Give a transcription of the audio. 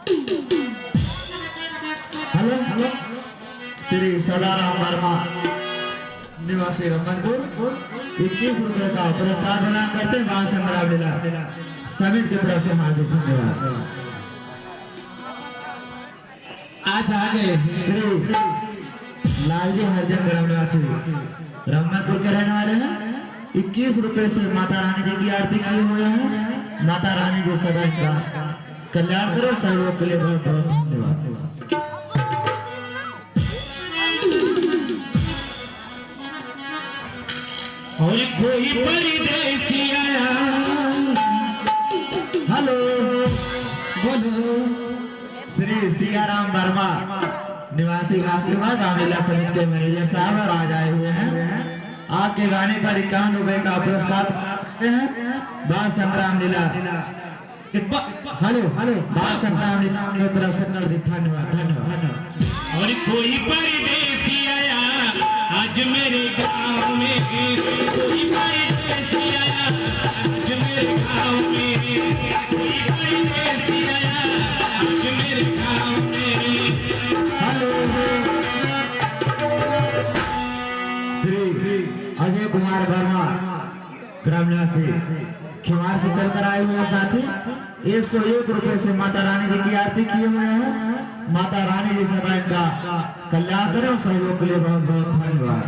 Hello hello Shri Sadaram Verma निवासी रमनपुर 21 रुपए का पुरस्कार प्रदान करते हैं वहां संग्राम लीला समिति की तरफ से हार्दिक धन्यवाद। आज आगे श्री लालजी हरिजन ग्राम निवासी रमनपुर के रहने वाले हैं। 21 रुपए से माता रानी जी की आरती किए हुए हैं। माता रानी जी सदा का कल्याण करो। सर्वों के लिए बहुत बहुत धन्यवाद। और कोई परदेसी आया, हेलो बोलो श्री सियाराम वर्मा निवासी घासीमार रामलीला समिति के मैनेजर साहब और आज आए हुए हैं। आपके गाने पर 51 रुपए का पुरस्कार देते हैं। बाल संग्राम लीला हेलो हेलो बाल संग्राम लीला की तरफ से धन्यवाद धन्यवाद। और कोई परदेसी आया आज मेरे गांव में, कोई परदेसी आया आज मेरे गांव में, कोई परदेसी आया आज मेरे गांव में। हेलो श्री अजय कुमार वर्मा ग्राम निवासी खिवार से चलकर आए हुए हैं। साथी 101 रुपए से माता रानी जी की आरती किए हुए हैं। माता रानी जी सदा इनका कल्याण करें। सहयोग के लिए बहुत बहुत धन्यवाद।